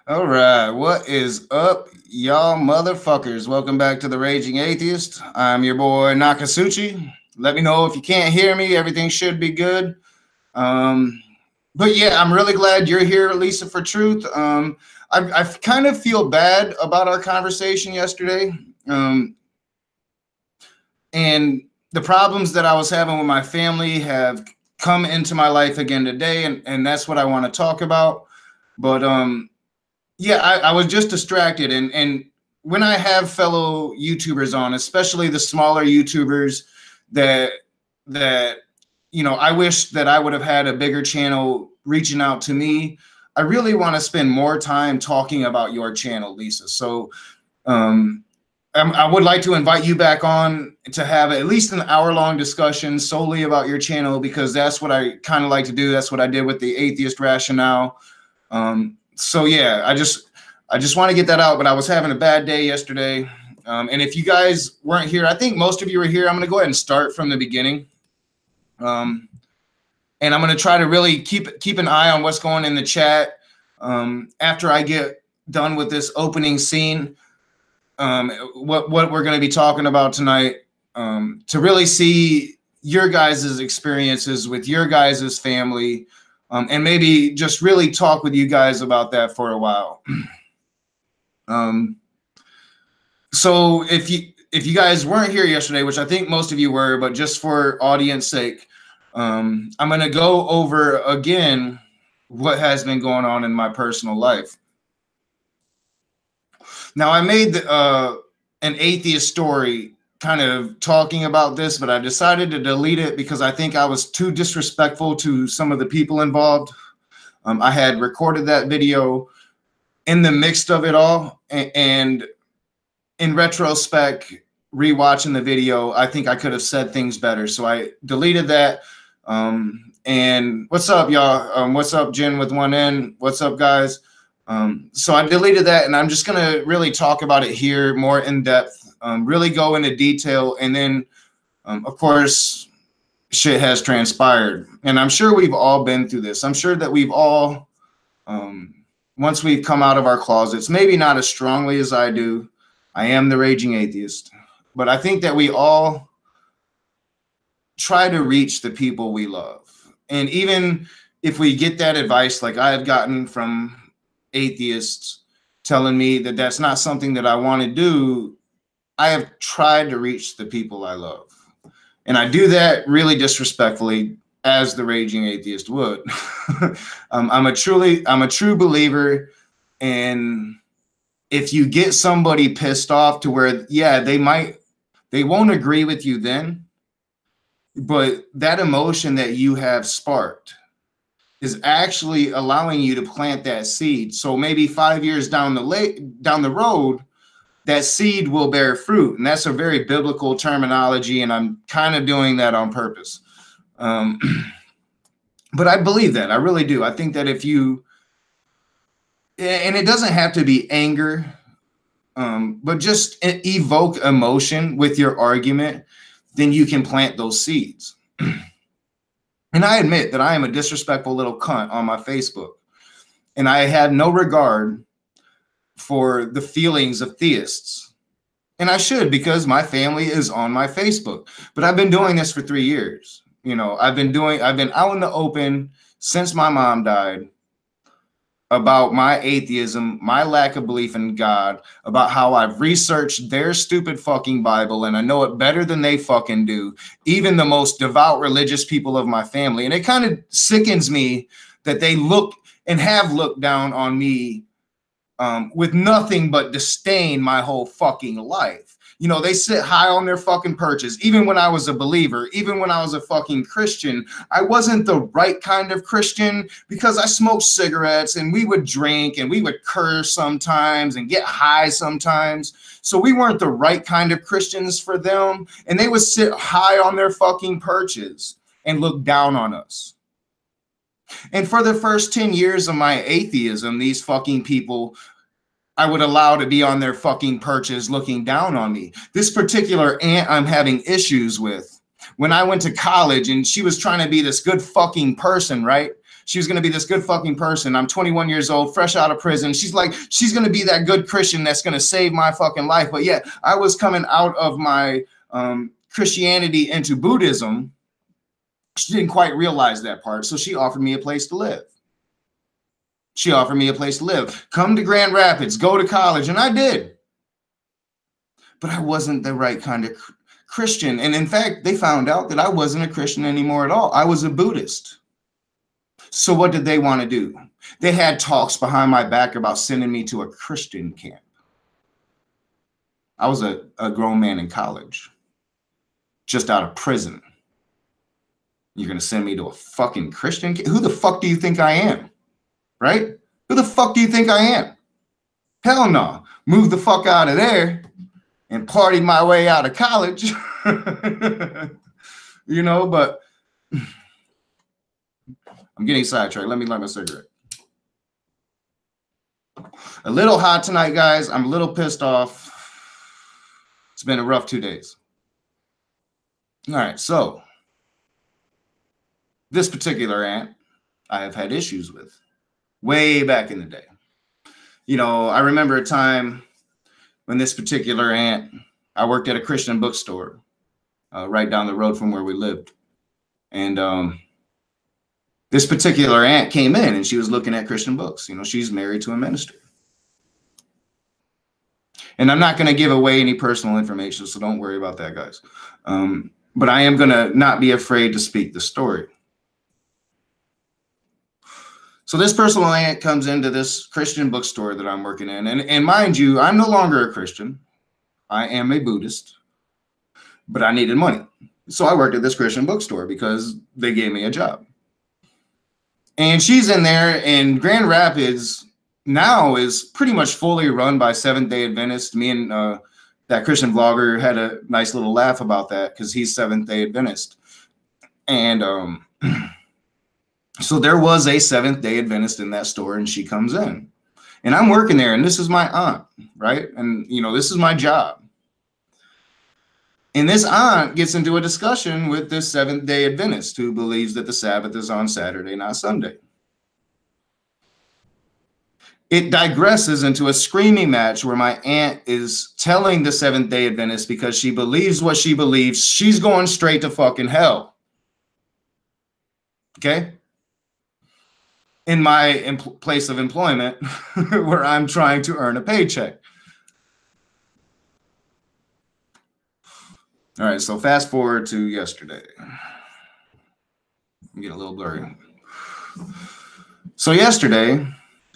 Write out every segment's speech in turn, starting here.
All right, what is up, y'all motherfuckers? Welcome back to the Raging Atheist. I'm your boy Nakasuchi. Let me know if you can't hear me. Everything should be good. Um, but yeah, I'm really glad you're here, Lisa, for truth. I kind of feel bad about our conversation yesterday, um, and the problems that I was having with my family have come into my life again today, and that's what I want to talk about. But yeah, I was just distracted, and when I have fellow YouTubers on, especially the smaller YouTubers that that I wish that I would have had a bigger channel reaching out to me. I really want to spend more time talking about your channel, Lisa. So um, I would like to invite you back on to have at least an hour-long discussion solely about your channel, because that's what I kind of like to do. That's what I did with the atheist rationale. So yeah, I just want to get that out. But I was having a bad day yesterday, and if you guys weren't here, I think most of you were here. I'm going to go ahead and start from the beginning, and I'm going to try to really keep an eye on what's going in the chat after I get done with this opening scene. What we're going to be talking about tonight, to really see your guys' experiences with your guys' family, and maybe just really talk with you guys about that for a while. So if you guys weren't here yesterday, which I think most of you were, but just for audience sake, I'm going to go over again what has been going on in my personal life. Now, I made an atheist story kind of talking about this, but I decided to delete it because I think I was too disrespectful to some of the people involved. I had recorded that video in the midst of it all, and in retrospect, rewatching the video, I think I could have said things better. So I deleted that. And what's up, y'all? What's up, Jen with one N? What's up, guys? So I deleted that, and I'm just going to really talk about it here more in depth, really go into detail. And then, of course, shit has transpired. And I'm sure we've all been through this. I'm sure that we've all, once we've come out of our closets, maybe not as strongly as I do. I am the Raging Atheist. But I think that we all try to reach the people we love. And even if we get that advice, like I have gotten from atheists telling me that that's not something that I want to do, I have tried to reach the people I love. And I do that really disrespectfully, as the Raging Atheist would. I'm a true believer in, if you get somebody pissed off to where, yeah, they won't agree with you then, but that emotion that you have sparked is actually allowing you to plant that seed. So maybe 5 years down the road, that seed will bear fruit. And that's a very biblical terminology, and I'm kind of doing that on purpose. But I believe that. I really do. I think that if you, and it doesn't have to be anger, but just evoke emotion with your argument, then you can plant those seeds. And I admit that I am a disrespectful little cunt on my Facebook, and I have no regard for the feelings of theists. And I should, because my family is on my Facebook. But I've been doing this for 3 years. I've been out in the open since my mom died about my atheism, my lack of belief in God, about how I've researched their stupid fucking Bible, and I know it better than they fucking do, even the most devout religious people of my family. And it kind of sickens me that they look and have looked down on me with nothing but disdain my whole fucking life. They sit high on their fucking perches. Even when I was a believer, even when I was a fucking Christian, I wasn't the right kind of Christian, because I smoked cigarettes and we would drink and we would curse sometimes and get high sometimes. So we weren't the right kind of Christians for them. And they would sit high on their fucking perches and look down on us. And for the first 10 years of my atheism, these fucking people I would allow to be on their fucking perches looking down on me. This particular aunt I'm having issues with, when I went to college and she was trying to be this good fucking person, right? she was going to be this good fucking person. I'm 21 years old, fresh out of prison. She's like, she's going to be that good Christian that's going to save my fucking life. But yet I was coming out of my Christianity into Buddhism. She didn't quite realize that part. So she offered me a place to live. She offered me a place to live. Come to Grand Rapids, go to college. And I did. But I wasn't the right kind of Christian. And in fact, they found out that I wasn't a Christian anymore at all. I was a Buddhist. So what did they want to do? They had talks behind my back about sending me to a Christian camp. I was a grown man in college, just out of prison. You're going to send me to a fucking Christian camp? Who the fuck do you think I am? Right? Who the fuck do you think I am? Hell no. Move the fuck out of there and party my way out of college. You know, but I'm getting sidetracked. Let me light my cigarette. A little hot tonight, guys. I'm a little pissed off. It's been a rough 2 days. All right, so this particular aunt I have had issues with way back in the day. You know, I remember a time when this particular aunt, I worked at a Christian bookstore right down the road from where we lived. And this particular aunt came in and she was looking at Christian books. You know, she's married to a minister. And I'm not going to give away any personal information, so don't worry about that, guys. But I am going to not be afraid to speak the story. So this personal aunt comes into this Christian bookstore that I'm working in. And mind you, I'm no longer a Christian. I am a Buddhist, but I needed money. So I worked at this Christian bookstore because they gave me a job. And she's in there, and Grand Rapids now is pretty much fully run by Seventh-day Adventists. Me and that Christian vlogger had a nice little laugh about that because he's Seventh-day Adventist. And so there was a Seventh-day Adventist in that store, and she comes in. And I'm working there, and this is my aunt, right? And, you know, this is my job. And this aunt gets into a discussion with this Seventh-day Adventist who believes that the Sabbath is on Saturday, not Sunday. It digresses into a screaming match where my aunt is telling the Seventh-day Adventist, because she believes what she believes, she's going straight to fucking hell. Okay? In my place of employment where I'm trying to earn a paycheck. All right, so fast forward to yesterday. I'm getting a little blurry. So yesterday,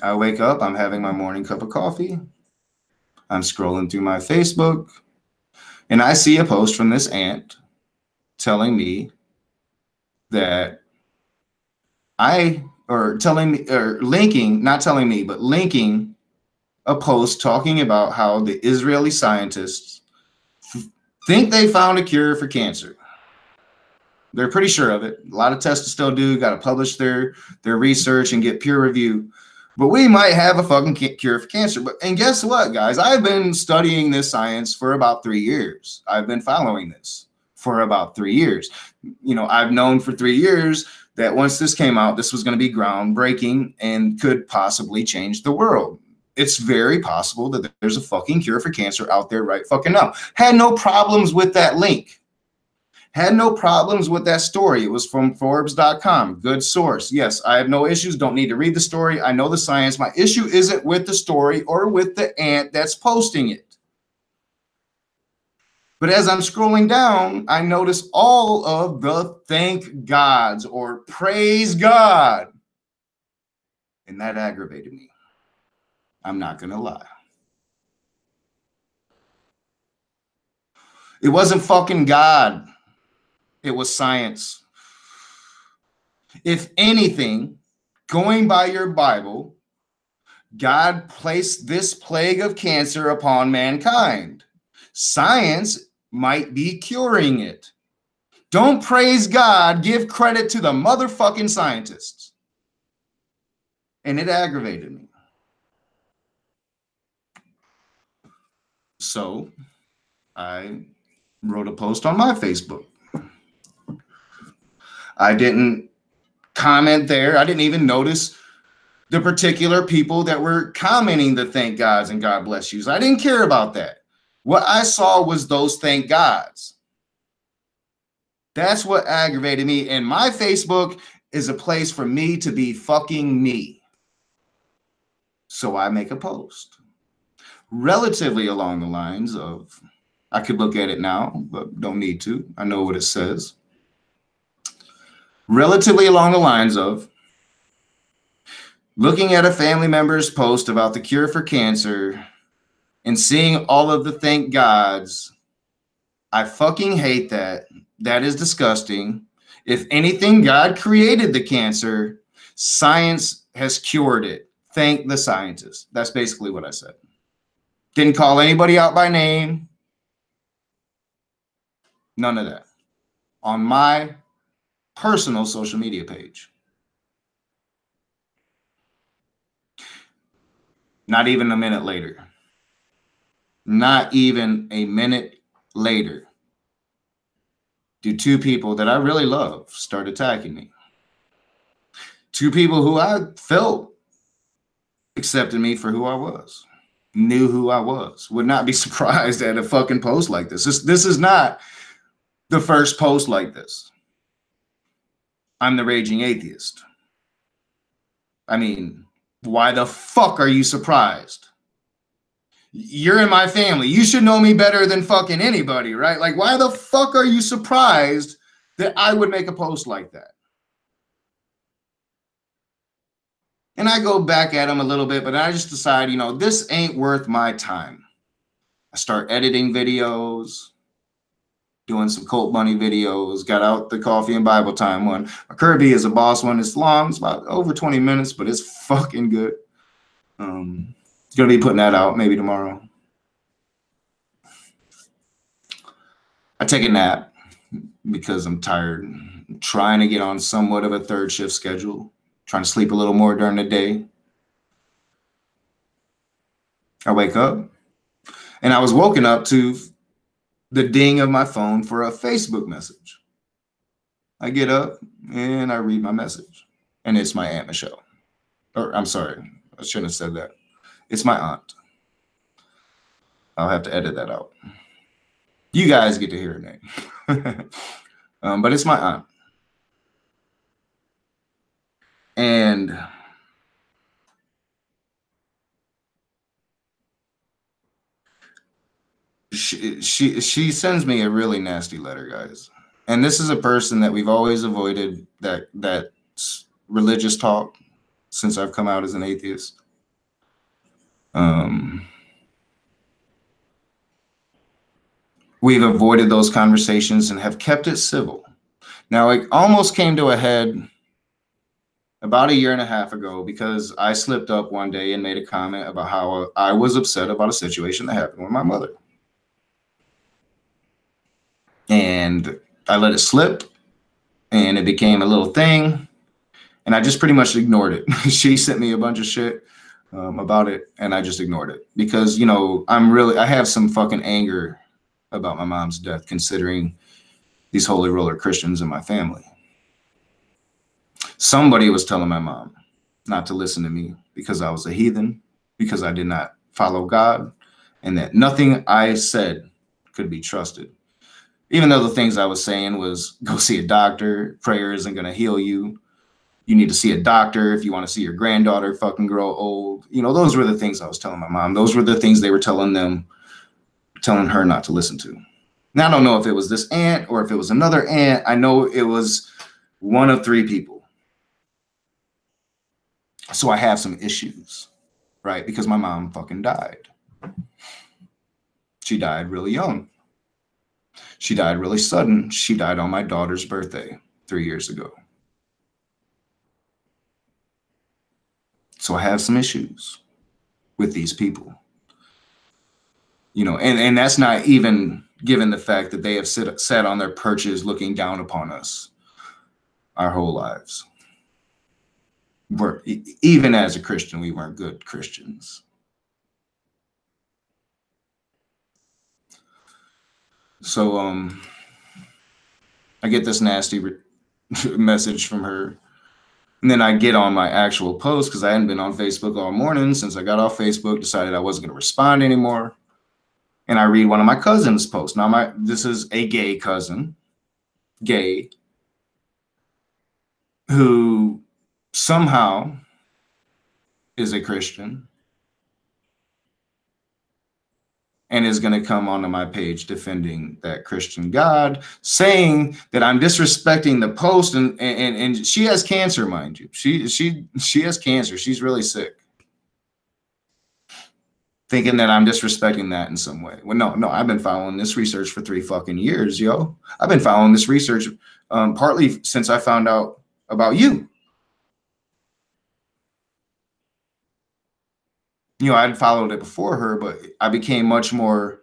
I wake up, I'm having my morning cup of coffee. I'm scrolling through my Facebook, and I see a post from this aunt telling me that linking a post talking about how the Israeli scientists think they found a cure for cancer. They're pretty sure of it. A lot of tests to still do, got to publish their research and get peer review. But we might have a fucking cure for cancer. And guess what, guys? I've been studying this science for about 3 years. I've been following this for about 3 years. You know, I've known for 3 years that once this came out, this was going to be groundbreaking and could possibly change the world. It's very possible that there's a fucking cure for cancer out there right fucking now. Had no problems with that link. Had no problems with that story. It was from Forbes.com. Good source. Yes, I have no issues. Don't need to read the story. I know the science. My issue isn't with the story or with the aunt that's posting it. But as I'm scrolling down, I notice all of the thank gods or praise God. And that aggravated me. I'm not going to lie. It wasn't fucking God. It was science. If anything, going by your Bible, God placed this plague of cancer upon mankind. Science might be curing it. Don't praise God. Give credit to the motherfucking scientists. And it aggravated me. So I wrote a post on my Facebook. I didn't comment there. I didn't even notice the particular people that were commenting the thank gods and God bless yous. I didn't care about that. What I saw was those thank gods. That's what aggravated me. And my Facebook is a place for me to be fucking me. So I make a post relatively along the lines of, I could look at it now, but don't need to. I know what it says. Relatively along the lines of, looking at a family member's post about the cure for cancer and seeing all of the thank gods, I fucking hate that. That is disgusting. If anything, God created the cancer. Science has cured it. Thank the scientists. That's basically what I said. Didn't call anybody out by name. None of that. On my personal social media page. Not even a minute later. Not even a minute later. Do two people that I really love start attacking me. Two people who I felt accepted me for who I was, knew who I was, would not be surprised at a fucking post like this. This is not the first post like this. I'm the raging atheist. I mean, why the fuck are you surprised? You're in my family. You should know me better than fucking anybody, right? Like, why the fuck are you surprised that I would make a post like that? And I go back at him a little bit, but I just decide, you know, this ain't worth my time. I start editing videos, doing some Cult Bunny videos, got out the Coffee and Bible Time one. My Kirby is a boss one. It's long. It's about over 20 minutes, but it's fucking good. Gonna be putting that out maybe tomorrow. I take a nap because I'm tired. I'm trying to get on somewhat of a third shift schedule. Trying to sleep a little more during the day. I wake up and I was woken up to the ding of my phone for a Facebook message. I get up and I read my message, and it's my Aunt Michelle. Or I'm sorry, I shouldn't have said that. It's my aunt. I'll have to edit that out. You guys get to hear her name. But it's my aunt. And she sends me a really nasty letter, guys. And this is a person that we've always avoided that religious talk since I've come out as an atheist. We've avoided those conversations and have kept it civil. Now, it almost came to a head about 1.5 years ago because I slipped up one day and made a comment about how I was upset about a situation that happened with my mother. And I let it slip, and it became a little thing, and I just pretty much ignored it. She sent me a bunch of shit about it, and I just ignored it because, you know, I have some fucking anger about my mom's death, considering these holy roller Christians in my family. Somebody was telling my mom not to listen to me because I was a heathen, because I did not follow God, and that nothing I said could be trusted. Even though the things I was saying was, go see a doctor, prayer isn't going to heal you. You need to see a doctor if you want to see your granddaughter fucking grow old. You know, those were the things I was telling my mom. Those were the things they were telling her not to listen to. Now, I don't know if it was this aunt or if it was another aunt. I know it was one of 3 people. So I have some issues, right? Because my mom fucking died. She died really young. She died really sudden. She died on my daughter's birthday 3 years ago. So I have some issues with these people. You know, and that's not even given the fact that they have sat on their perches looking down upon us our whole lives. Even as a Christian, we weren't good Christians. So I get this nasty message from her, And then I get on my actual post because I hadn't been on Facebook all morning since I got off Facebook, decided I wasn't going to respond anymore. And I read one of my cousin's posts. Now, this is a gay cousin, who somehow is a Christian and is going to come onto my page defending that Christian God, saying that I'm disrespecting the post, and she has cancer, mind you. She has cancer. She's really sick. Thinking that I'm disrespecting that in some way. Well, no, I've been following this research for 3 fucking years, yo. I've been following this research partly since I found out about you. You know, I'd followed it before her, but I became much more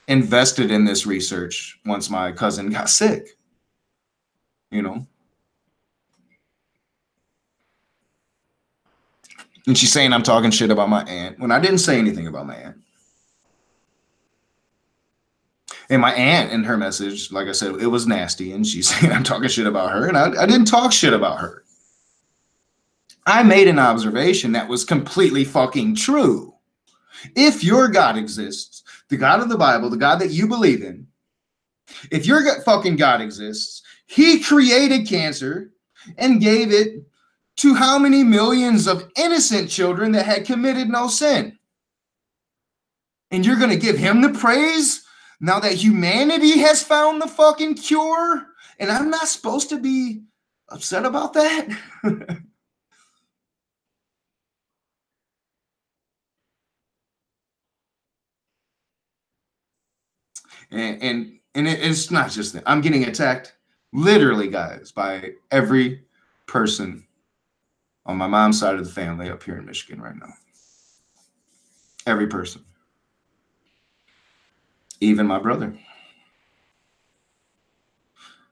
invested in this research once my cousin got sick, you know. And she's saying I'm talking shit about my aunt when I didn't say anything about my aunt. And my aunt in her message, like I said, it was nasty. And she's saying I'm talking shit about her. And I didn't talk shit about her. I made an observation that was completely fucking true. If your God exists, the God of the Bible, the God that you believe in, if your fucking God exists, he created cancer and gave it to how many millions of innocent children that had committed no sin? And you're going to give him the praise now that humanity has found the fucking cure? And I'm not supposed to be upset about that? and it's not just that. I'm getting attacked literally, guys, by every person on my mom's side of the family up here in Michigan right now. Every person. Even my brother.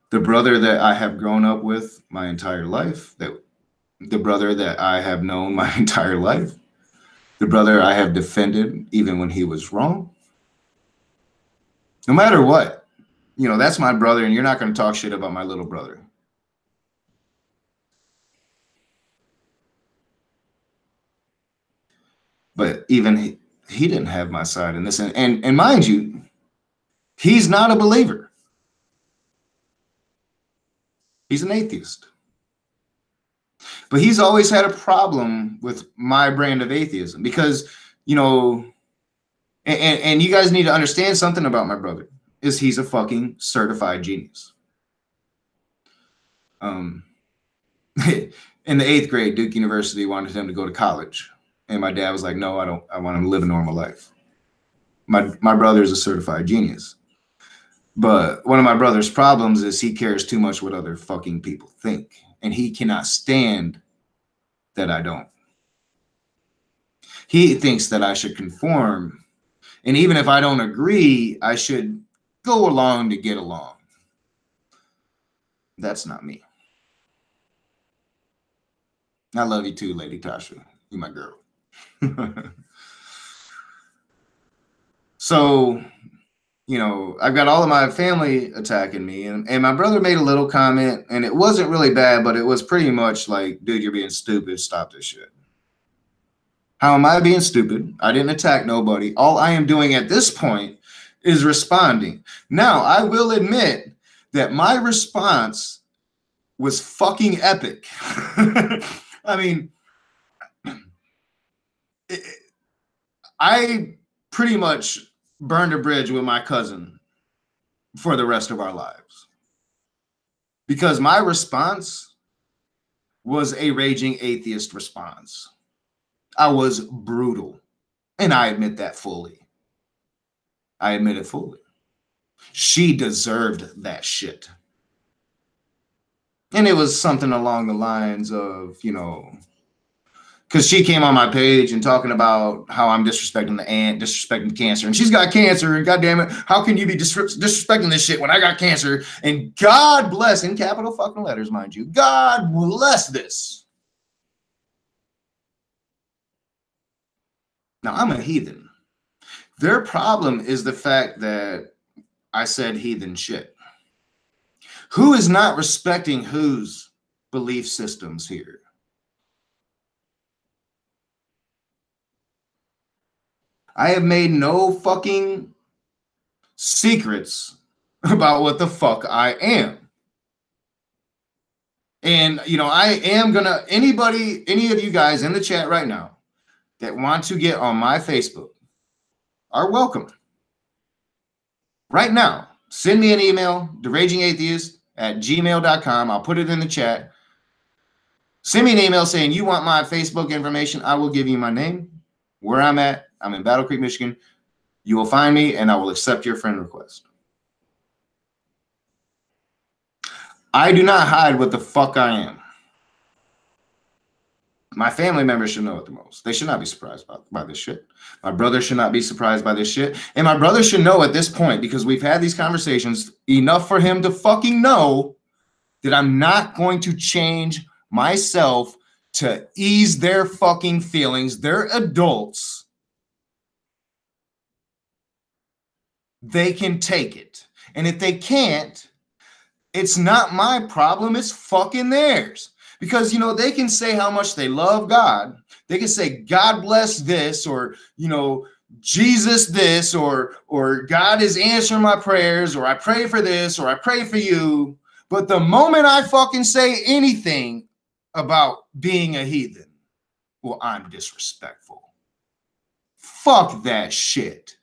The brother that I have grown up with my entire life, the brother that I have known my entire life, the brother I have defended even when he was wrong. No matter what, you know, that's my brother, and you're not going to talk shit about my little brother. But even he didn't have my side in this. And mind you, he's not a believer. He's an atheist. But he's always had a problem with my brand of atheism because, you know, and you guys need to understand something about my brother, is he's a fucking certified genius. In the 8th grade, Duke University wanted him to go to college. And my dad was like, no, I want him to live a normal life. My brother is a certified genius. But one of my brother's problems is he cares too much what other fucking people think. And he cannot stand that I don't. He thinks that I should conform. And even if I don't agree, I should go along to get along. That's not me. I love you too, Lady Tasha. You're my girl. So, you know, I've got all of my family attacking me, and my brother made a little comment, and it wasn't really bad, but it was pretty much like, dude, you're being stupid. Stop this shit. How am I being stupid? I didn't attack nobody. All I am doing at this point is responding. Now, I will admit that my response was fucking epic. I mean, I pretty much burned a bridge with my cousin for the rest of our lives because my response was a raging atheist response. I was brutal, and I admit that fully. I admit it fully. She deserved that shit. And it was something along the lines of, you know, because she came on my page and talking about how I'm disrespecting the aunt, disrespecting cancer. And she's got cancer, and goddamn it, how can you be disrespecting this shit when I got cancer? And God bless, in capital fucking letters, mind you, God bless this. Now, I'm a heathen. Their problem is the fact that I said heathen shit. Who is not respecting whose belief systems here? I have made no fucking secrets about what the fuck I am. And, you know, I am gonna, any of you guys in the chat right now that want to get on my Facebook are welcome. Right now, send me an email, theragingatheist@gmail.com. I'll put it in the chat. Send me an email saying you want my Facebook information. I will give you my name, where I'm at. I'm in Battle Creek, Michigan. You will find me, and I will accept your friend request. I do not hide what the fuck I am. My family members should know it the most. They should not be surprised by this shit. My brother should not be surprised by this shit. And my brother should know at this point, because we've had these conversations, enough for him to fucking know that I'm not going to change myself to ease their fucking feelings. They're adults. They can take it. And if they can't, it's not my problem. It's fucking theirs. Because, you know, they can say how much they love God. They can say, God bless this, or, you know, Jesus this, or God is answering my prayers, or I pray for this, or I pray for you. But the moment I fucking say anything about being a heathen, well, I'm disrespectful. Fuck that shit.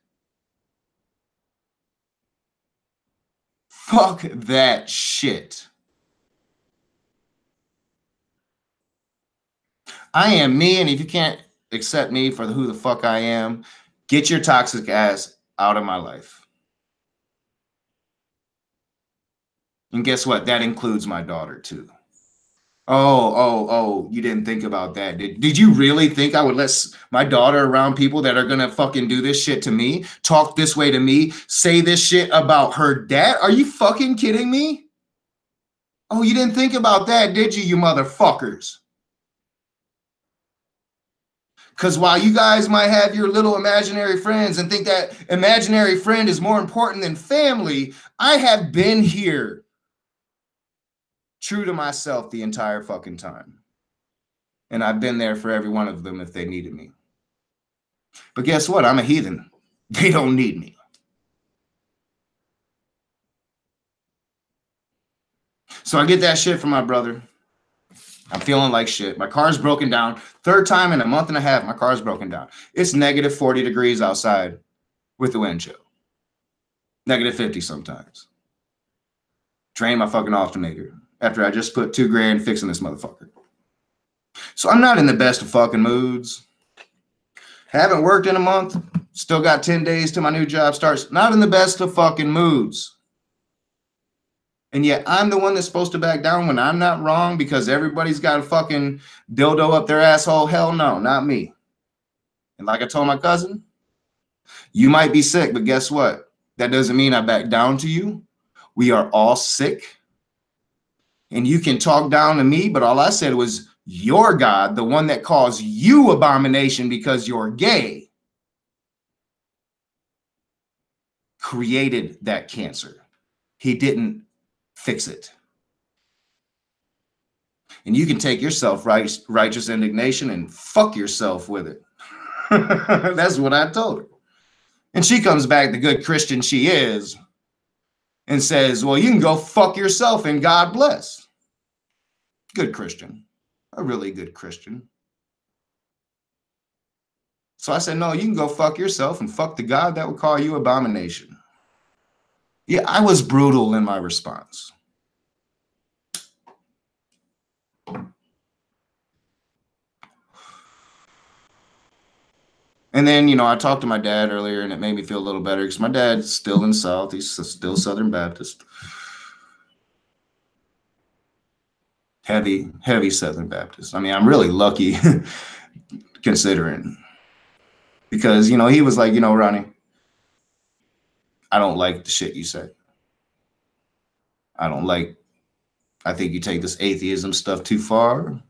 Fuck that shit. I am me, and if you can't accept me for who the fuck I am, get your toxic ass out of my life. And guess what? That includes my daughter too. Oh, you didn't think about that. Did you really think I would let my daughter around people that are gonna fucking do this shit to me, talk this way to me, say this shit about her dad? Are you fucking kidding me? Oh, you didn't think about that, did you motherfuckers? Because while you guys might have your little imaginary friends and think that imaginary friend is more important than family, I have been here true to myself the entire fucking time. And I've been there for every one of them if they needed me. But guess what? I'm a heathen. They don't need me. So I get that shit from my brother. I'm feeling like shit. My car's broken down. Third time in a month and a half, my car's broken down. It's negative 40 degrees outside with the wind chill. Negative 50 sometimes. Drain my fucking alternator after I just put $2 grand fixing this motherfucker. So I'm not in the best of fucking moods. Haven't worked in a month. Still got 10 days till my new job starts. Not in the best of fucking moods. And yet I'm the one that's supposed to back down when I'm not wrong because everybody's got a fucking dildo up their asshole. Hell no, not me. And like I told my cousin, you might be sick, but guess what? That doesn't mean I back down to you. We are all sick. And you can talk down to me, but all I said was your God, the one that calls you abomination because you're gay, created that cancer. He didn't fix it. And you can take your self-righteous indignation and fuck yourself with it. That's what I told her. And she comes back, the good Christian she is, and says, well, you can go fuck yourself and God bless. Good Christian. A really good Christian. So I said, no, you can go fuck yourself and fuck the God that will call you abomination. Yeah, I was brutal in my response. And then, you know, I talked to my dad earlier and it made me feel a little better because my dad's still in the South. He's still Southern Baptist. Heavy Southern Baptist. I mean, I'm really lucky considering. Because, you know, he was like, you know, Ronnie, I don't like the shit you say. I think you take this atheism stuff too far.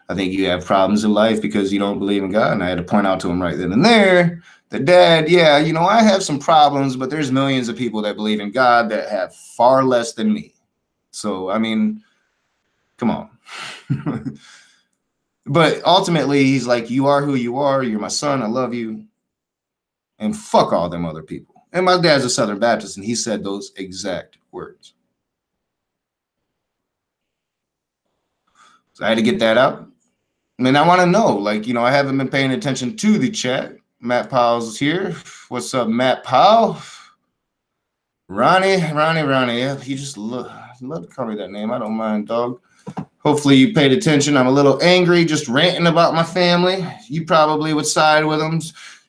I think you have problems in life because you don't believe in God. And I had to point out to him right then and there that, Dad, yeah, you know, I have some problems, but there's millions of people that believe in God that have far less than me. So, I mean, come on. But ultimately, he's like, you are who you are. You're my son. I love you. and fuck all them other people. And my dad's a Southern Baptist, and he said those exact words. So I had to get that out. I mean, I want to know, like, you know, I haven't been paying attention to the chat. Matt Powell's here. What's up, Matt Powell? Ronnie. Yeah, he just love to call me that name. I don't mind, dog. Hopefully you paid attention. I'm a little angry, just ranting about my family. You probably would side with them.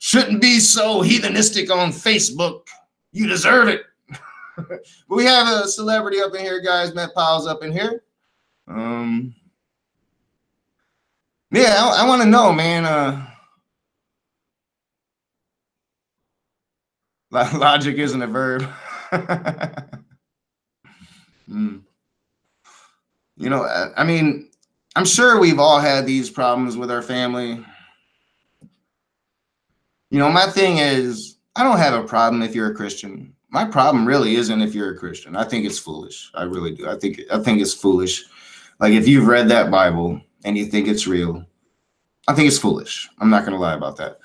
Shouldn't be so heathenistic on Facebook. You deserve it. But we have a celebrity up in here, guys. Matt Powell's up in here. Yeah, I want to know, man. Logic isn't a verb. You know, I mean, I'm sure we've all had these problems with our family. You know, my thing is, I don't have a problem if you're a Christian. My problem really isn't if you're a Christian. I think it's foolish. I really do. I think it's foolish. Like, if you've read that Bible and you think it's real, I think it's foolish. I'm not going to lie about that.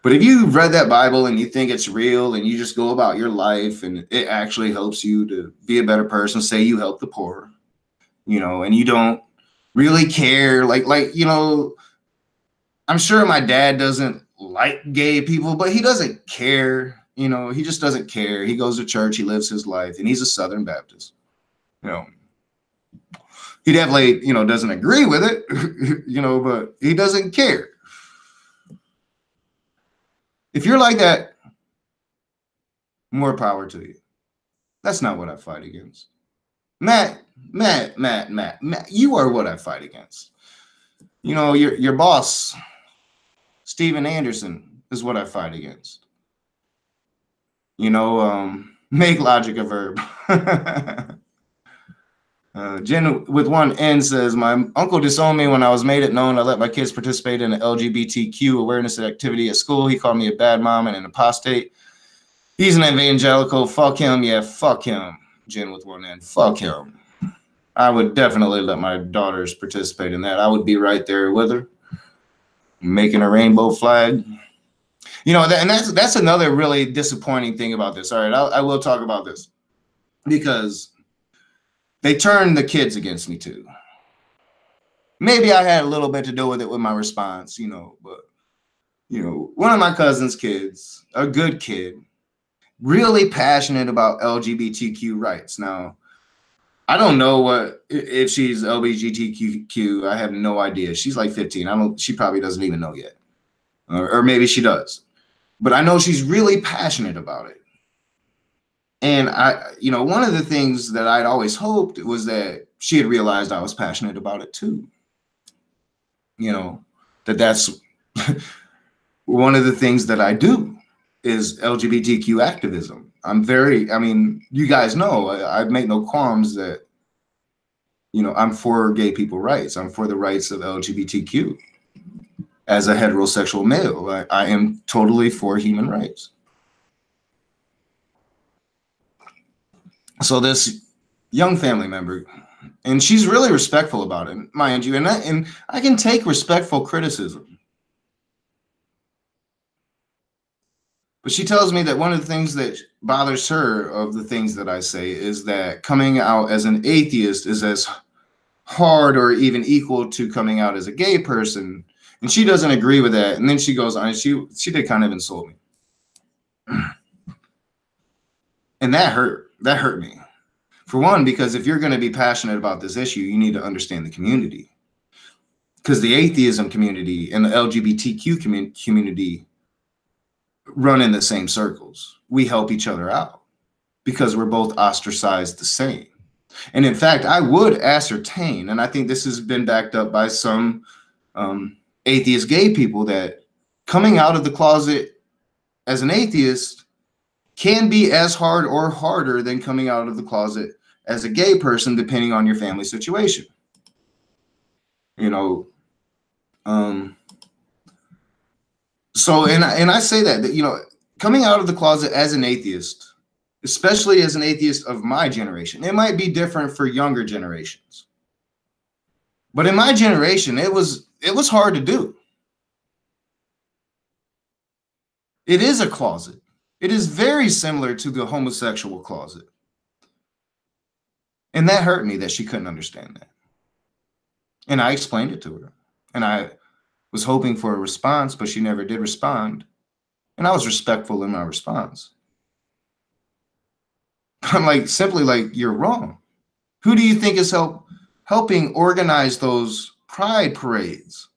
But if you've read that Bible and you think it's real and you just go about your life and it actually helps you to be a better person, say you help the poor, you know, and you don't really care, like, you know, I'm sure my dad doesn't like gay people, but he doesn't care, you know, he just doesn't care. He goes to church, he lives his life, and he's a Southern Baptist, you know. He definitely, you know, doesn't agree with it, you know, but he doesn't care. If you're like that, more power to you. That's not what I fight against. Matt, you are what I fight against. You know, your boss, Steven Anderson, is what I fight against. You know, make logic a verb. Jen with one N says, my uncle disowned me when I was made it known I let my kids participate in the LGBTQ awareness activity at school. He called me a bad mom and an apostate. He's an evangelical. Fuck him. Yeah, fuck him. Jen with one N. Fuck him. I would definitely let my daughters participate in that. I would be right there with her, making a rainbow flag. You know, and that's another really disappointing thing about this. All right, I will talk about this because they turned the kids against me too. Maybe I had a little bit to do with it with my response, you know, but, you know, one of my cousin's kids, a good kid, really passionate about LGBTQ rights. Now, I don't know if she's LGBTQ. I have no idea. She's like 15. She probably doesn't even know yet. Or maybe she does. But I know she's really passionate about it. And you know, one of the things that I'd always hoped was that she had realized I was passionate about it too. You know, that's one of the things that I do is LGBTQ activism. I mean, you guys know, I make no qualms that, you know, I'm for gay people rights. I'm for the rights of LGBTQ. As a heterosexual male, I am totally for human rights. So this young family member, and she's really respectful about it, mind you, and I can take respectful criticism. But she tells me that one of the things that bothers her of the things that I say is that coming out as an atheist is as hard or even equal to coming out as a gay person. And she doesn't agree with that. And then she goes on, and she did kind of insult me. And that hurt me. For one, because if you're going to be passionate about this issue, you need to understand the community. Because the atheism community and the LGBTQ community run in the same circles. We help each other out because we're both ostracized the same. And in fact, I would ascertain, and I think this has been backed up by some atheist gay people, that coming out of the closet as an atheist can be as hard or harder than coming out of the closet as a gay person, depending on your family situation. You know, so, and I say that, you know, coming out of the closet as an atheist, especially as an atheist of my generation, it might be different for younger generations. But in my generation, it was hard to do. It is a closet. It is very similar to the homosexual closet. And that hurt me that she couldn't understand that. And I explained it to her. And I was hoping for a response, but she never did respond. And I was respectful in my response. I'm like, simply like, you're wrong. Who do you think is helping organize those pride parades?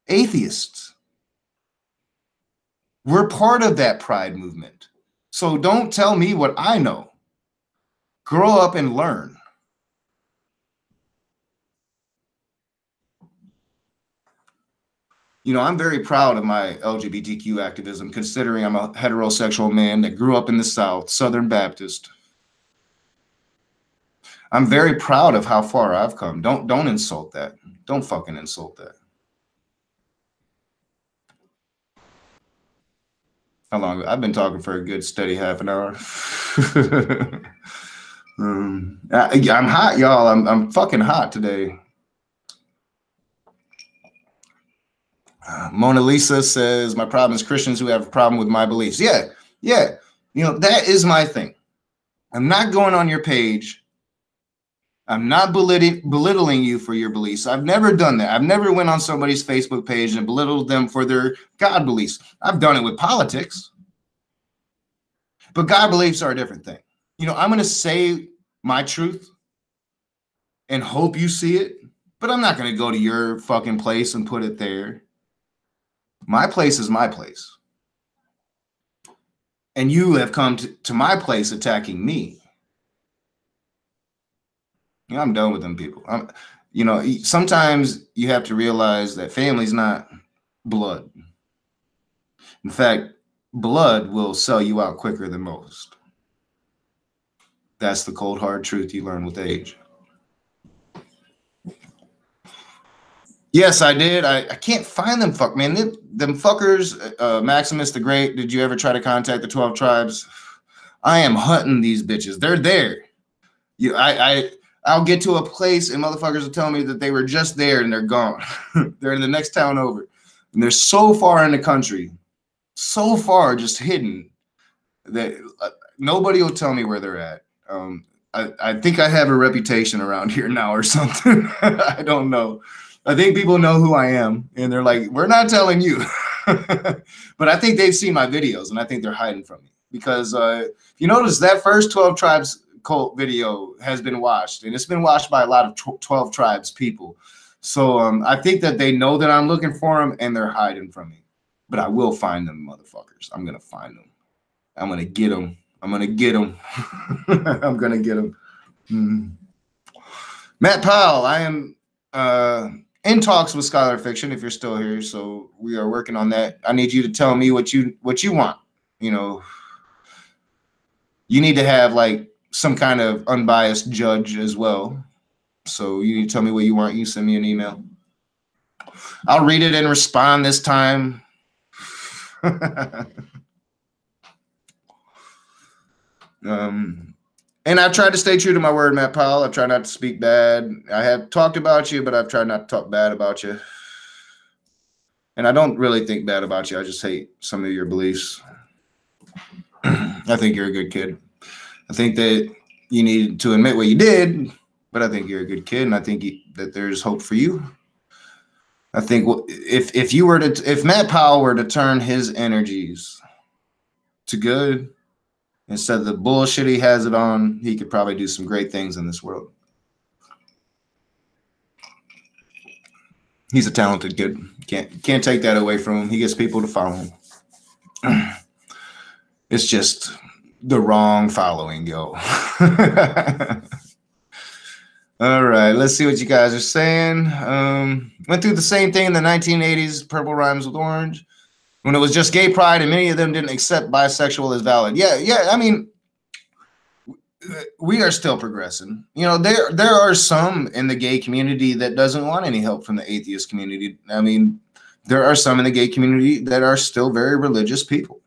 Atheists. We're part of that pride movement. So don't tell me what I know. Grow up and learn. You know, I'm very proud of my LGBTQ activism, considering I'm a heterosexual man that grew up in the South, Southern Baptist. I'm very proud of how far I've come. Don't insult that. Don't fucking insult that. How long? I've been talking for a good steady half an hour. I'm hot, y'all. I'm fucking hot today. Mona Lisa says, my problem is Christians who have a problem with my beliefs. Yeah. You know, that is my thing. I'm not going on your page. I'm not belittling you for your beliefs. I've never done that. I've never went on somebody's Facebook page and belittled them for their God beliefs. I've done it with politics. But God beliefs are a different thing. You know, I'm going to say my truth and hope you see it, but I'm not going to go to your fucking place and put it there. My place is my place. And you have come to my place attacking me. You know, I'm done with them people. You know, sometimes you have to realize that family's not blood. In fact, blood will sell you out quicker than most. That's the cold, hard truth you learn with age. Yes, I did. I can't find them. Fuck, man. Them fuckers, Maximus the Great, did you ever try to contact the 12 tribes? I am hunting these bitches. They're there. I'll get to a place and motherfuckers will tell me that they were just there and they're gone. They're in the next town over. And they're so far in the country, so far just hidden that nobody will tell me where they're at. I think I have a reputation around here now or something. I don't know. I think people know who I am and they're like, we're not telling you. But I think they've seen my videos and I think they're hiding from me because if you notice that first 12 tribes cult video has been watched and it's been watched by a lot of 12 tribes people. So I think that they know that I'm looking for them and they're hiding from me, but I will find them motherfuckers. I'm going to find them. I'm going to get them. I'm going to get them. I'm going to get them. Matt Powell, I am in talks with Scholar Fiction if you're still here. So we are working on that. I need you to tell me what you want. You know, you need to have like some kind of unbiased judge as well. So you need to tell me what you want. You send me an email. I'll read it and respond this time. And I've tried to stay true to my word, Matt Powell. I've tried not to speak bad. I have talked about you, but I've tried not to talk bad about you. And I don't really think bad about you. I just hate some of your beliefs. I think you're a good kid. I think that you need to admit what you did, but I think you're a good kid, and I think that there's hope for you. I think if Matt Powell were to turn his energies to good instead of the bullshit he has it on, he could probably do some great things in this world. He's a talented kid. Can't take that away from him. He gets people to follow him. It's just the wrong following, yo. All right, let's see what you guys are saying. Went through the same thing in the 1980s, Purple Rhymes with Orange, when it was just gay pride and many of them didn't accept bisexual as valid. Yeah, I mean, we are still progressing. You know, there are some in the gay community that doesn't want any help from the atheist community. I mean, there are some in the gay community that are still very religious people.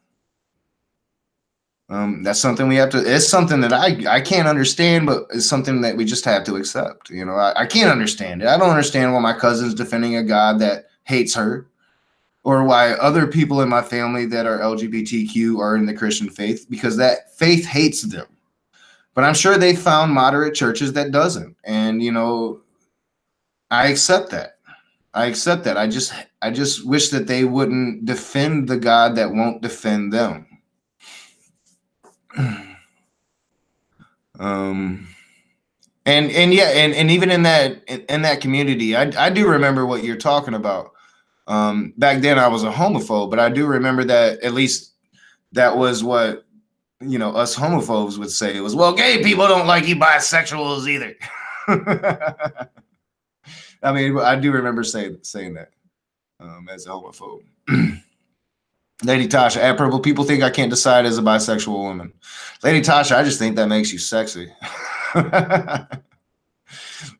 That's something we have to, it's something that I can't understand, but it's something that we just have to accept. You know, I can't understand it. I don't understand why my cousin's defending a God that hates her, or why other people in my family that are LGBTQ are in the Christian faith, because that faith hates them. But I'm sure they found moderate churches that doesn't. And, you know, I accept that. I accept that. I just wish that they wouldn't defend the God that won't defend them. And yeah, and even in that community, I do remember what you're talking about. Back then I was a homophobe, but I do remember that at least that was what, you know, us homophobes would say. It was, well, gay people don't like you bisexuals either. I mean, I do remember saying that as a homophobe. Lady Tasha, at Purple, people think I can't decide as a bisexual woman. Lady Tasha, I just think that makes you sexy.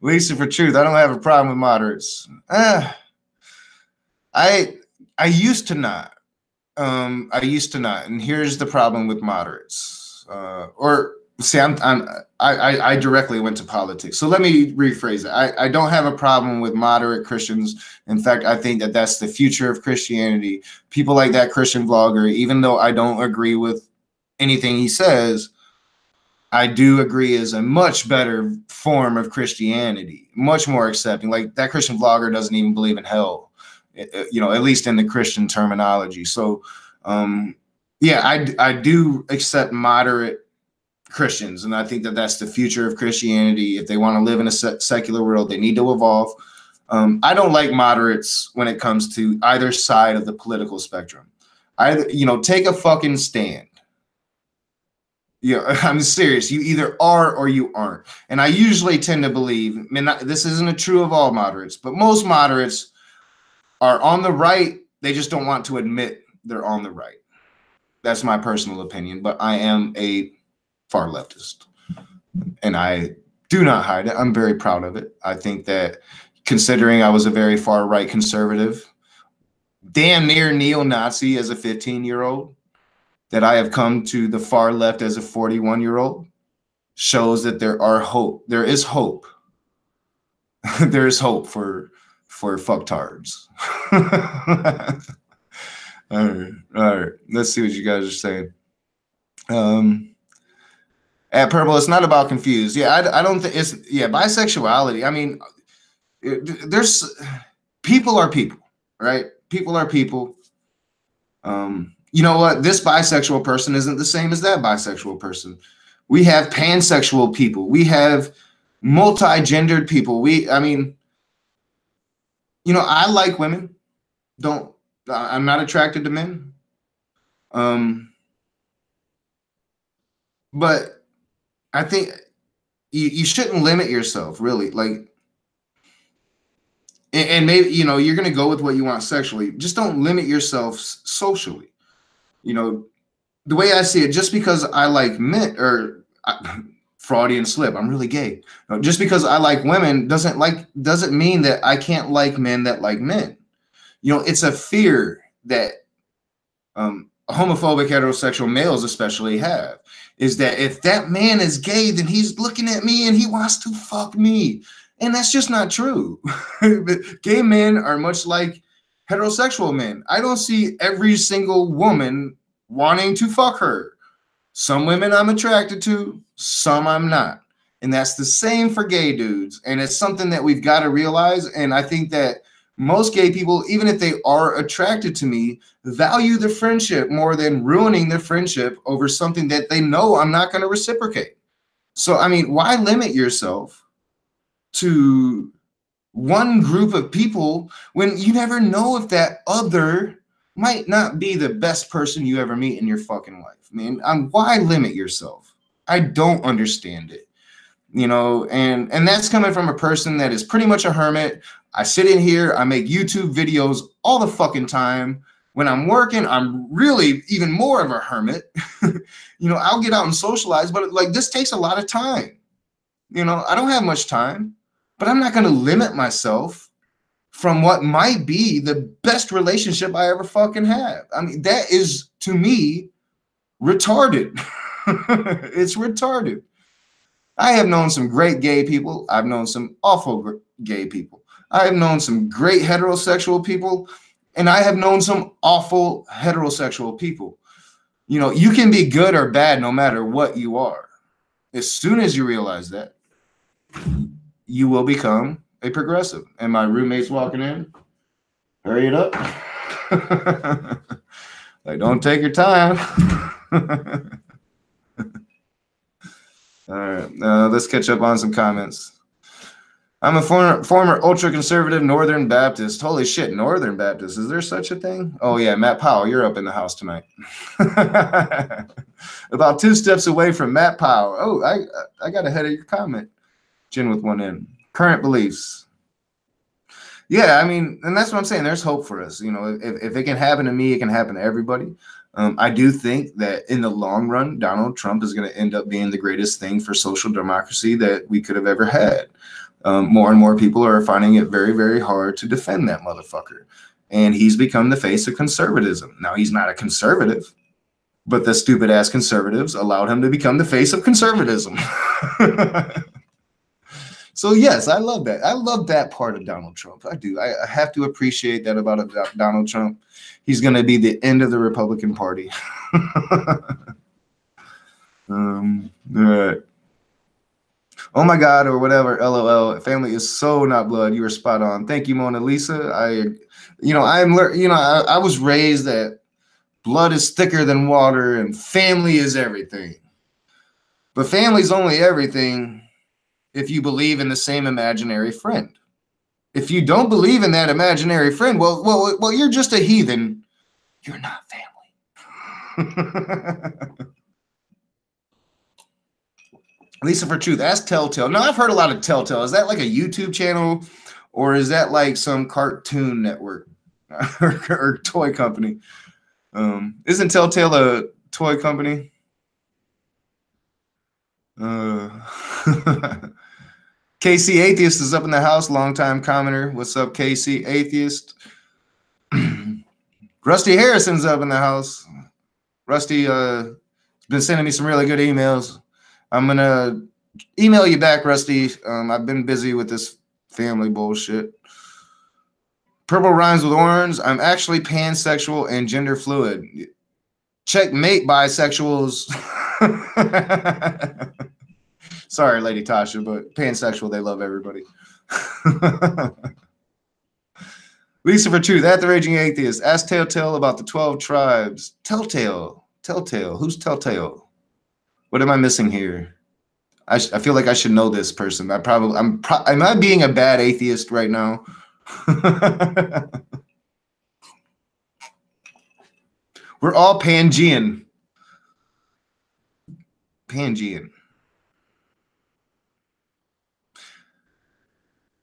Lisa for Truth, I don't have a problem with moderates. I used to not. I used to not, and here's the problem with moderates. I directly went to politics. So let me rephrase it. I don't have a problem with moderate Christians. In fact, I think that that's the future of Christianity. People like that Christian vlogger, even though I don't agree with anything he says, I do agree is a much better form of Christianity, much more accepting. Like that Christian vlogger doesn't even believe in hell, you know, at least in the Christian terminology. So, yeah, I do accept moderate Christians, and I think that that's the future of Christianity. If they want to live in a secular world, they need to evolve. I don't like moderates when it comes to either side of the political spectrum. You know, take a fucking stand. Yeah, I'm serious. You either are or you aren't. And I usually tend to believe, I mean, this isn't true of all moderates, but most moderates are on the right. They just don't want to admit they're on the right. That's my personal opinion, but I am a far leftist, and I do not hide it. I'm very proud of it. I think that, considering I was a very far right conservative, damn near neo-Nazi as a 15-year-old, that I have come to the far left as a 41-year-old shows that there are hope. There is hope. There is hope for fucktards. All right. Let's see what you guys are saying. At Purple, it's not about confused. Yeah, I don't think it's, yeah, bisexuality. I mean, there's people are people, right? People are people. You know what? This bisexual person isn't the same as that bisexual person. We have pansexual people. We have multi-gendered people. I mean, you know, I like women. I'm not attracted to men. But I think you shouldn't limit yourself, really. Like, and maybe, you know, you're going to go with what you want sexually. Just don't limit yourself socially. You know, the way I see it, just because I like men, or Freudian slip, I'm really gay. No, just because I like women doesn't mean that I can't like men that like men. You know, it's a fear that homophobic heterosexual males especially have, is that if that man is gay, then he's looking at me and he wants to fuck me. And that's just not true. Gay men are much like heterosexual men. I don't see every single woman wanting to fuck her. Some women I'm attracted to, some I'm not. And that's the same for gay dudes. And it's something that we've got to realize. And I think that most gay people, even if they are attracted to me, value the friendship more than ruining the friendship over something that they know I'm not going to reciprocate. So, I mean, why limit yourself to one group of people when you never know if that other might not be the best person you ever meet in your fucking life? I mean, why limit yourself? I don't understand it. You know, and that's coming from a person that is pretty much a hermit. I sit in here, I make YouTube videos all the fucking time. When I'm working, I'm really even more of a hermit. You know, I'll get out and socialize, but like this takes a lot of time. You know, I don't have much time, but I'm not going to limit myself from what might be the best relationship I ever fucking have. I mean, that is, to me, retarded. It's retarded. I have known some great gay people. I've known some awful gay people. I have known some great heterosexual people. And I have known some awful heterosexual people. You know, you can be good or bad no matter what you are. As soon as you realize that, you will become a progressive. And my roommate's walking in. Hurry it up. Like, don't take your time. All right, let's catch up on some comments. I'm a former ultra-conservative Northern Baptist. Holy shit, Northern Baptist. Is there such a thing? Oh, yeah, Matt Powell, you're up in the house tonight. About 2 steps away from Matt Powell. Oh, I got ahead of your comment. Jen with one N. Current beliefs. Yeah, I mean, and that's what I'm saying. There's hope for us. You know, if it can happen to me, it can happen to everybody. I do think that in the long run, Donald Trump is going to end up being the greatest thing for social democracy that we could have ever had. More and more people are finding it very, very hard to defend that motherfucker. And he's become the face of conservatism. Now, he's not a conservative, but the stupid ass conservatives allowed him to become the face of conservatism. So, yes, I love that. I love that part of Donald Trump. I do. I have to appreciate that about Donald Trump. He's going to be the end of the Republican Party. All right. Oh my God, or whatever, LOL. Family is so not blood. You were spot on. Thank you, Mona Lisa. I was raised that blood is thicker than water and family is everything. But family's only everything if you believe in the same imaginary friend. If you don't believe in that imaginary friend, well, you're just a heathen. You're not family. Lisa for Truth, ask Telltale. No, I've heard a lot of Telltale. Is that like a YouTube channel, or is that like some cartoon network or toy company? Isn't Telltale a toy company? KC Atheist is up in the house. Longtime commenter. What's up, KC Atheist? Rusty Harrison's up in the house. Rusty has been sending me some really good emails. I'm going to email you back, Rusty. I've been busy with this family bullshit. Purple rhymes with orange. I'm actually pansexual and gender fluid. Checkmate, bisexuals. Sorry, Lady Tasha, but pansexual, they love everybody. Lisa for Truth, at the Raging Atheist. Ask Telltale about the 12 tribes. Telltale. Who's Telltale? What am I missing here? I feel like I should know this person. Am I being a bad atheist right now? We're all Pangean.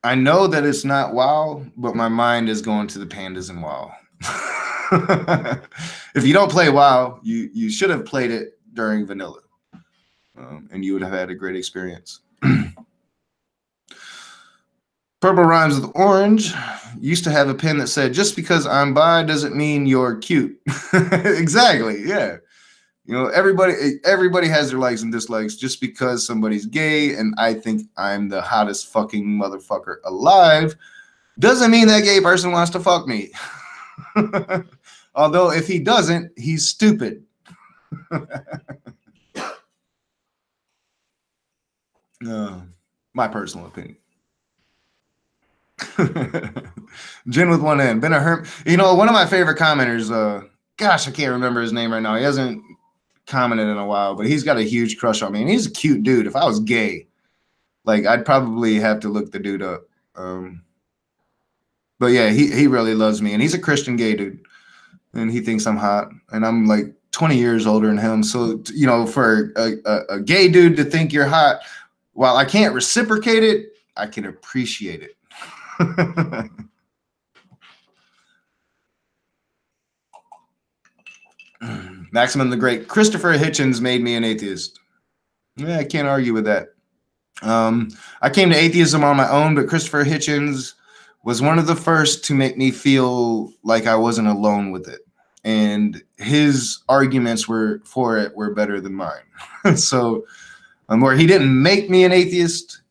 I know that it's not WoW, but my mind is going to the pandas in WoW. If you don't play WoW, you should have played it during vanilla. And you would have had a great experience. Purple rhymes with orange. Used to have a pen that said, just because I'm bi doesn't mean you're cute. Exactly, yeah. You know, everybody has their likes and dislikes. Just because somebody's gay and I think I'm the hottest fucking motherfucker alive doesn't mean that gay person wants to fuck me. Although if he doesn't, he's stupid. My personal opinion. Jen with one N. Been a hermit. You know, one of my favorite commenters, gosh, I can't remember his name right now. He hasn't commented in a while, but he's got a huge crush on me. And he's a cute dude. If I was gay, like, I'd probably have to look the dude up. But yeah, he really loves me. And he's a Christian gay dude. And he thinks I'm hot. And I'm like 20 years older than him. So, you know, for a gay dude to think you're hot, while I can't reciprocate it, I can appreciate it. Maximum the Great. Christopher Hitchens made me an atheist. Yeah, I can't argue with that. I came to atheism on my own, but Christopher Hitchens was one of the first to make me feel like I wasn't alone with it. And his arguments for it were better than mine. So, where he didn't make me an atheist,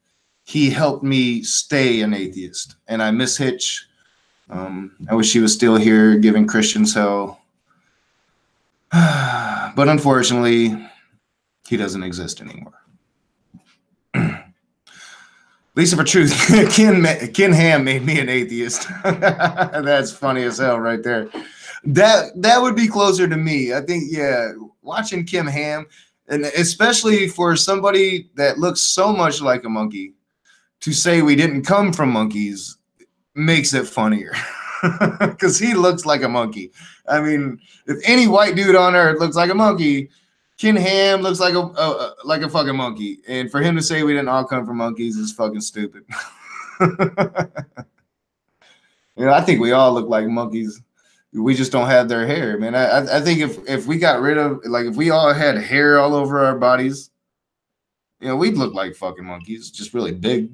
he helped me stay an atheist. And I miss Hitch I wish he was still here giving Christians hell. But unfortunately, he doesn't exist anymore. Lisa for truth, Ken Ham made me an atheist. That's funny as hell right there. That would be closer to me. I think, yeah, watching Kim Ham, and especially for somebody that looks so much like a monkey, to say we didn't come from monkeys makes it funnier. Because he looks like a monkey. I mean, if any white dude on earth looks like a monkey, Ken Ham looks like a fucking monkey. And for him to say we didn't all come from monkeys is fucking stupid. I think we all look like monkeys. We just don't have their hair, man. I think if we got rid of, like, if we all had hair all over our bodies, we'd look like fucking monkeys, just really big.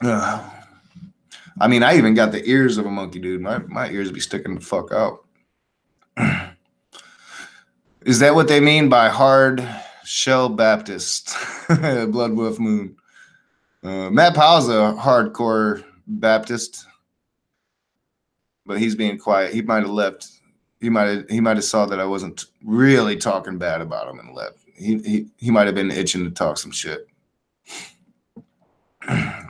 I mean, I even got the ears of a monkey, dude. My ears be sticking the fuck out. Is that what they mean by hard shell Baptist? Blood Wolf Moon. Matt Powell's a hardcore Baptist, but he's being quiet. He might have left. He might have saw that I wasn't really talking bad about him and left. He might have been itching to talk some shit.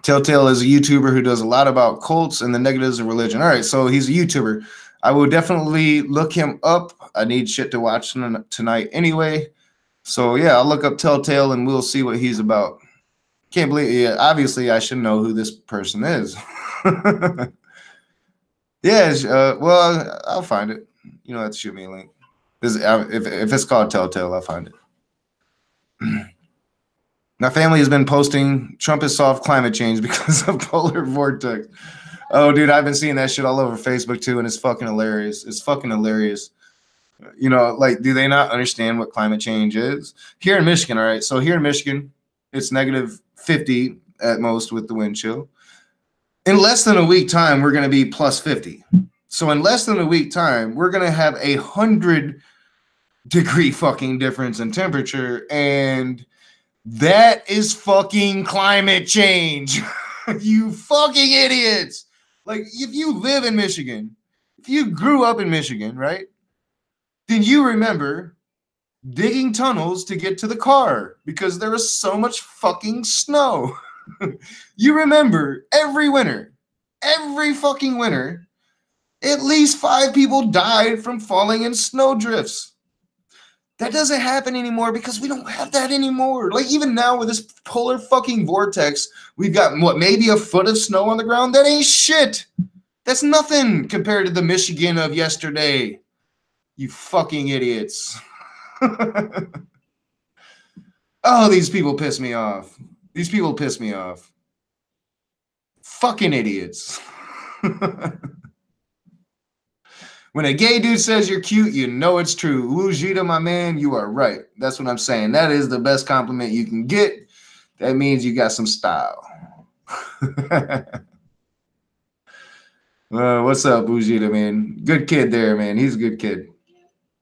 Telltale is a YouTuber who does a lot about cults and the negatives of religion. All right, so he's a YouTuber. I will definitely look him up. I need shit to watch tonight anyway. So yeah, I'll look up Telltale and we'll see what he's about. Can't believe, yeah, obviously I should know who this person is. Yeah, well, I'll find it. You don't have to shoot me a link. If it's called Telltale, I'll find it. My family has been posting Trump has solved climate change because of polar vortex. Oh, dude, I've been seeing that shit all over Facebook too, and it's fucking hilarious. It's fucking hilarious. Like, do they not understand what climate change is? Here in Michigan, all right, so here in Michigan, it's negative 50 at most with the wind chill. In less than a week time, we're going to be plus 50. So in less than a week time, we're going to have 100-degree fucking difference in temperature, and that is fucking climate change. You fucking idiots. Like, if you live in Michigan, if you grew up in Michigan, right, then you remember digging tunnels to get to the car because there was so much fucking snow. You remember every winter, every fucking winter, at least 5 people died from falling in snow drifts. That doesn't happen anymore because we don't have that anymore. Like, even now with this polar fucking vortex, we've got, maybe a foot of snow on the ground? That ain't shit. That's nothing compared to the Michigan of yesterday. You fucking idiots. Oh, these people piss me off. These people piss me off. Fucking idiots. When a gay dude says you're cute, you know it's true. Wujita, my man, you are right. That's what I'm saying. That is the best compliment you can get. That means you got some style. What's up, Wujita, man? Good kid there, man. He's a good kid.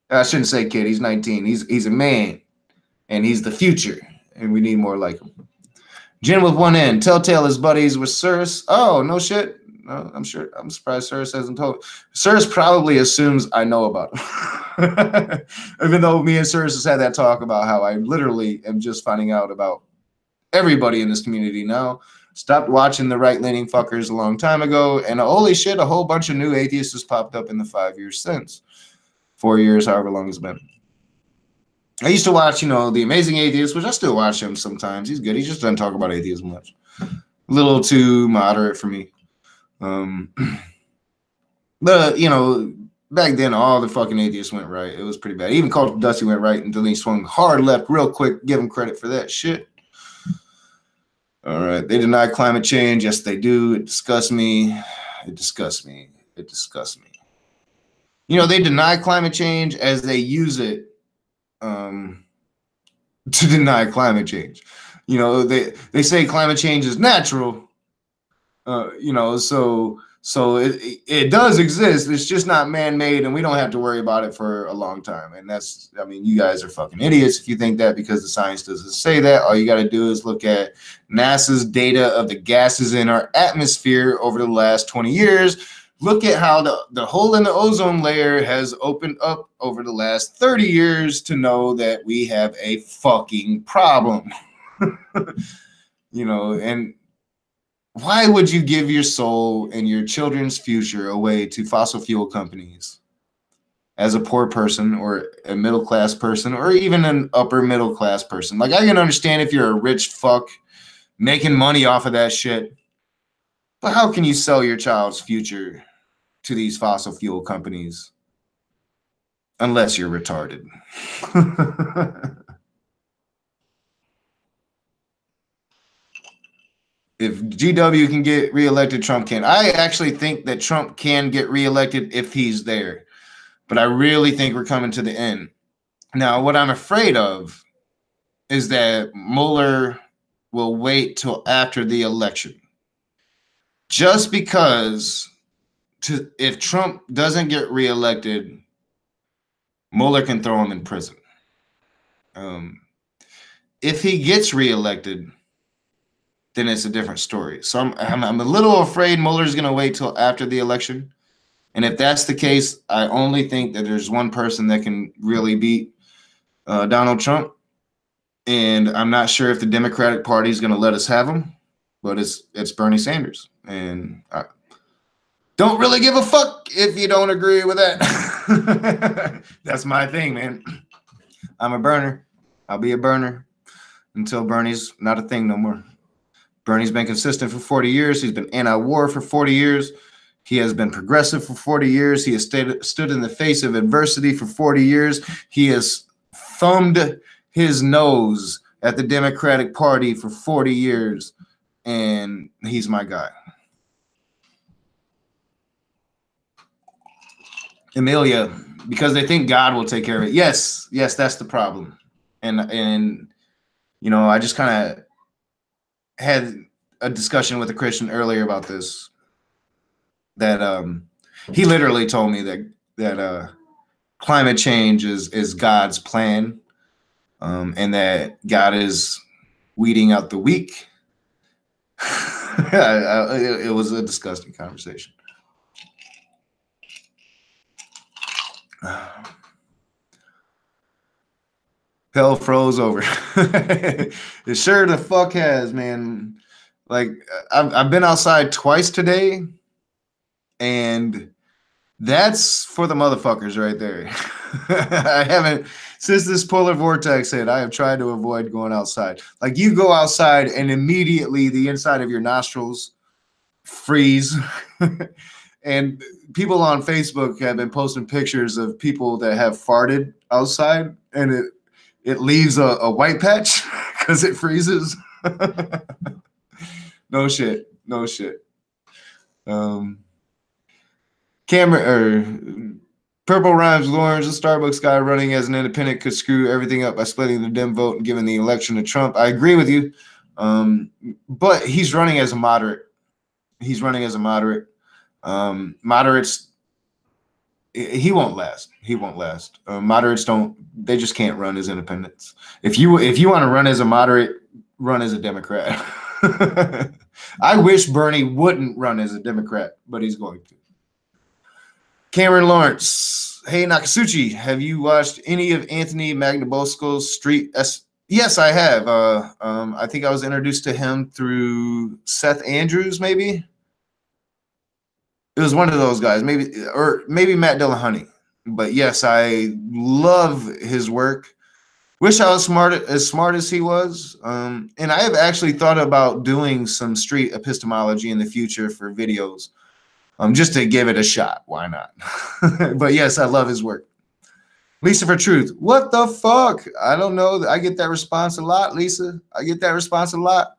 I shouldn't say kid. He's 19. He's a man, and he's the future, and we need more like him. Jen with one N. Telltale is buddies with Cirrus. Oh, no shit. No, I'm surprised Cirrus hasn't told. Cirrus probably assumes I know about him. Even though me and Cirrus has had that talk about how I literally am just finding out about everybody in this community now. Stopped watching the right-leaning fuckers a long time ago, and holy shit, a whole bunch of new atheists has popped up in the 5 years since. 4 years, however long it's been. I used to watch, The Amazing Atheist, which I still watch him sometimes. He's good. He just doesn't talk about atheism much. A little too moderate for me. But back then all the fucking atheists went right. It was pretty bad. Even Cult of Dusty went right until he swung hard left real quick. Give him credit for that shit. All right, they deny climate change. Yes, they do. It disgusts me. It disgusts me. It disgusts me. They deny climate change as they use it to deny climate change. They say climate change is natural. So So it does exist. It's just not man-made, and we don't have to worry about it for a long time. And that's, I mean, you guys are fucking idiots if you think that, because the science doesn't say that. All you got to do is look at NASA's data of the gases in our atmosphere over the last 20 years. Look at how the hole in the ozone layer has opened up over the last 30 years to know that we have a fucking problem. You know, and why would you give your soul and your children's future away to fossil fuel companies as a poor person or a middle-class person or even an upper middle-class person? Like, I can understand if you're a rich fuck making money off of that shit, but how can you sell your child's future to these fossil fuel companies unless you're retarded? If GW can get reelected, Trump can. I actually think that Trump can get reelected if he's there, but I really think we're coming to the end. Now, what I'm afraid of is that Mueller will wait till after the election, just because if Trump doesn't get reelected, Mueller can throw him in prison. If he gets reelected, then it's a different story. So I'm a little afraid Mueller's going to wait till after the election. And if that's the case, I only think that there's one person that can really beat Donald Trump. And I'm not sure if the Democratic Party is going to let us have him, but it's Bernie Sanders. And I don't really give a fuck if you don't agree with that. That's my thing, man. I'm a burner. I'll be a burner until Bernie's not a thing no more. Bernie's been consistent for 40 years. He's been anti-war for 40 years. He has been progressive for 40 years. He has stood in the face of adversity for 40 years. He has thumbed his nose at the Democratic Party for 40 years, and he's my guy. Amelia, because they think God will take care of it. Yes, that's the problem. And you know, I just kind of had a discussion with a Christian earlier about this, that he literally told me that climate change is God's plan, and that God is weeding out the weak. It was a disgusting conversation. Hell froze over. It sure the fuck has, man. Like, I've been outside twice today, and that's for the motherfuckers right there. I haven't, since this polar vortex hit, I have tried to avoid going outside. Like, you go outside and immediately the inside of your nostrils freeze. And people on Facebook have been posting pictures of people that have farted outside, and it leaves a white patch because it freezes. No shit. Purple Rhymes Lawrence, the Starbucks guy running as an independent, could screw everything up by splitting the Dem vote and giving the election to Trump. I agree with you. But he's running as a moderate. Moderates, he won't last. Moderates they just can't run as independents. If you want to run as a moderate, run as a Democrat. I wish Bernie wouldn't run as a Democrat, but he's going to. Cameron Lawrence, hey Nakasuchi, have you watched any of Anthony Magnabosco's Street? Yes, I have. I think I was introduced to him through Seth Andrews, maybe. It was one of those guys, maybe Matt Dillahunty. But yes, I love his work. Wish I was as smart as he was. And I have actually thought about doing some street epistemology in the future for videos, just to give it a shot. Why not? But yes, I love his work. Lisa for Truth. What the fuck? I don't know. I get that response a lot, Lisa. I get that response a lot.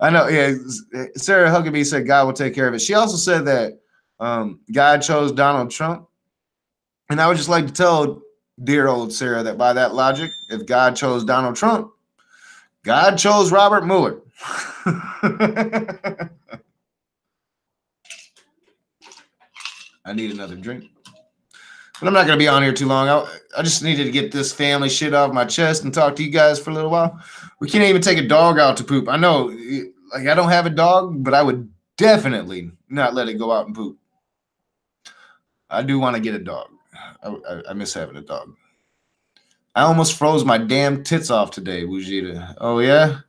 I know. Yeah. Sarah Huckabee said God will take care of it. She also said that God chose Donald Trump. And I would just like to tell dear old Sarah that by that logic, if God chose Donald Trump, God chose Robert Mueller. I need another drink. But I'm not going to be on here too long. I just needed to get this family shit off my chest and talk to you guys for a little while. We can't even take a dog out to poop. I know, like, I don't have a dog, but I would definitely not let it go out and poop. I do want to get a dog. I miss having a dog. I almost froze my damn tits off today, Wujita. Oh, yeah?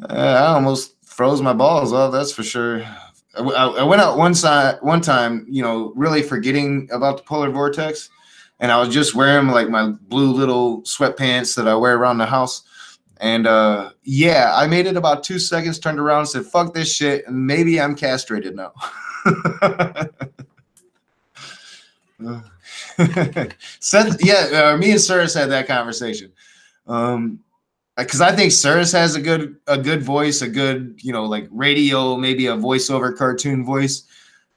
I almost froze my balls off, that's for sure. I went out one time, you know, really forgetting about the polar vortex, and I was just wearing like my blue little sweatpants that I wear around the house. And yeah, I made it about 2 seconds, turned around and said, fuck this shit, and maybe I'm castrated now. Seth, yeah, me and Cyrus had that conversation. Because I think Cyrus has a good voice, a good, you know, like radio, maybe a voiceover cartoon voice.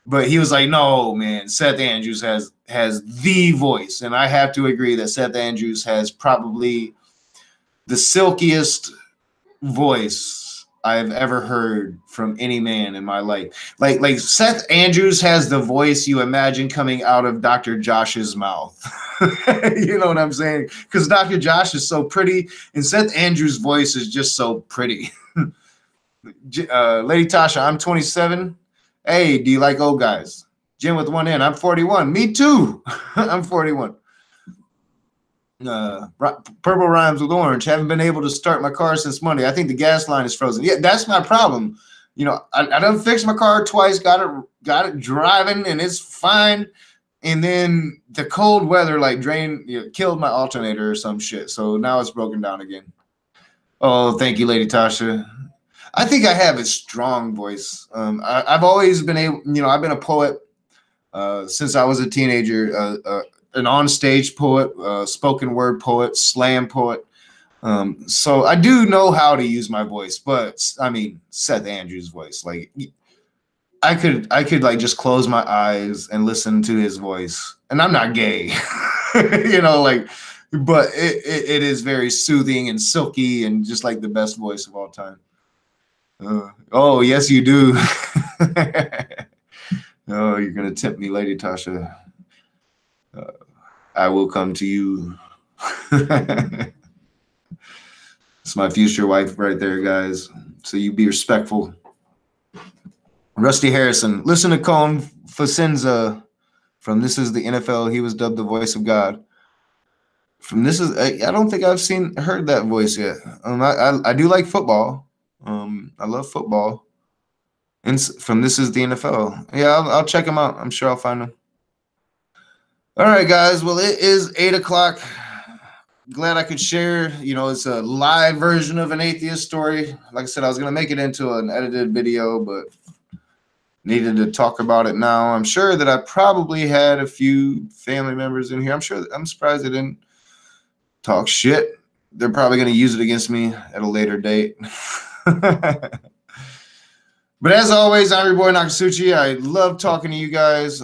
But he was like, no, man, Seth Andrews has the voice. And I have to agree that Seth Andrews has probably the silkiest voice I've ever heard from any man in my life. Like Seth Andrews has the voice you imagine coming out of Dr. Josh's mouth. You know what I'm saying? Because Dr. Josh is so pretty, and Seth Andrews' voice is just so pretty. Lady Tasha, I'm 27. Hey, do you like old guys? Jim with one N, I'm 41. Me too. I'm 41. Purple rhymes with orange. Haven't been able to start my car since Monday. I think the gas line is frozen. Yeah, that's my problem. You know, I done fixed my car twice, got it driving, and it's fine. And then the cold weather like killed my alternator or some shit. So now it's broken down again. Oh, thank you, Lady Tasha. I think I have a strong voice. I've always been able, you know, I've been a poet since I was a teenager. An on-stage poet, spoken word poet, slam poet. So I do know how to use my voice, but I mean, Seth Andrews' voice, like I could like just close my eyes and listen to his voice, and I'm not gay, you know, like, but it is very soothing and silky and just like the best voice of all time. Oh, yes, you do. Oh, you're going to tempt me, Lady Tasha. I will come to you. It's my future wife right there, guys. So you be respectful. Rusty Harrison. Listen to Cone Facenza from This Is the NFL. He was dubbed the voice of God. From This Is, I don't think I've heard that voice yet. I do like football. I love football. And from This Is the NFL. Yeah, I'll check them out. I'm sure I'll find them. All right, guys. Well, it is 8 o'clock. Glad I could share. You know, it's a live version of an atheist story. Like I said, I was going to make it into an edited video, but needed to talk about it now. I'm sure that I probably had a few family members in here. I'm surprised they didn't talk shit. They're probably going to use it against me at a later date. But as always, I'm your boy Nakasuchi. I love talking to you guys.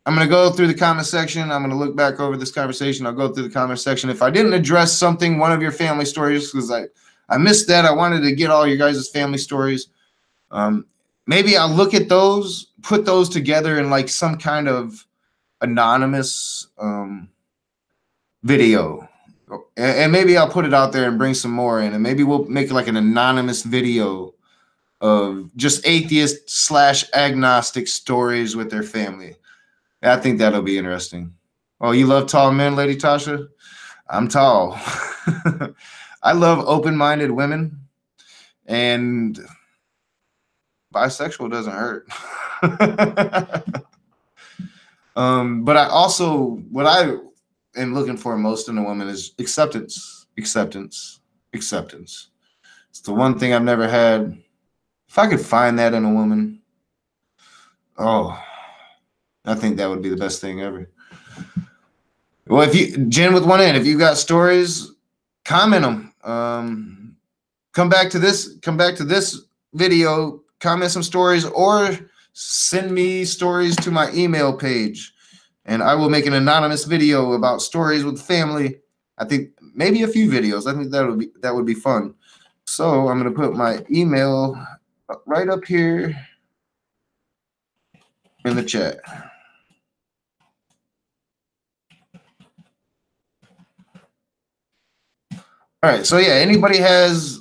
I'm going to go through the comment section. I'm going to look back over this conversation. I'll go through the comment section. If I didn't address something, one of your family stories, because I missed that. I wanted to get all your guys' family stories. Maybe I'll look at those, put those together in like some kind of anonymous video. And maybe I'll put it out there and bring some more in. And maybe we'll make like an anonymous video of just atheist / agnostic stories with their family. I think that'll be interesting. Oh, you love tall men, Lady Tasha? I'm tall. I love open-minded women, and bisexual doesn't hurt. But I also, what I am looking for most in a woman is acceptance. It's the one thing I've never had. If I could find that in a woman, oh, I think that would be the best thing ever. Well, Jen with one N, if you got stories, comment them. Come back to this video, comment some stories, or send me stories to my email page, and I will make an anonymous video about stories with family. I think maybe a few videos. I think that would be fun. So I'm going to put my email right up here in the chat. All right. So yeah, anybody has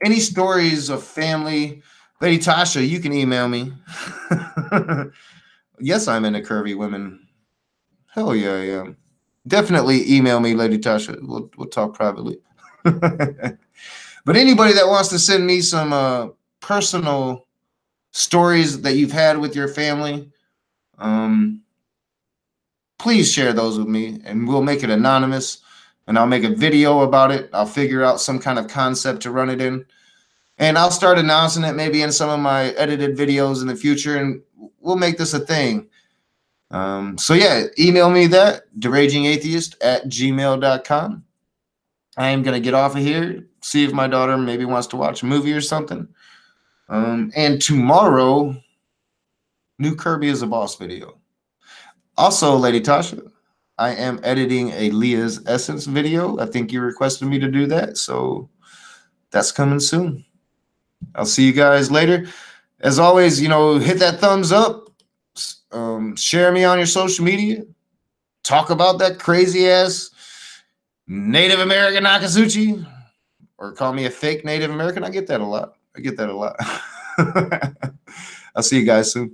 any stories of family, Lady Tasha, you can email me. Yes, I'm into curvy women. Hell yeah, I am. Definitely email me, Lady Tasha. We'll talk privately. But anybody that wants to send me some personal stories that you've had with your family, please share those with me, and we'll make it anonymous. And I'll make a video about it. I'll figure out some kind of concept to run it in, and I'll start announcing it maybe in some of my edited videos in the future, and we'll make this a thing. So yeah, email me that, deragingatheist@gmail.com. I am going to get off of here, see if my daughter maybe wants to watch a movie or something. And tomorrow, new Kirby is a Boss video. Also, Lady Tasha, I am editing a Leah's Essence video. I think you requested me to do that, so that's coming soon. I'll see you guys later. As always, hit that thumbs up. Share me on your social media. Talk about that crazy ass Native American Nakazuchi, or call me a fake Native American. I get that a lot. I'll see you guys soon.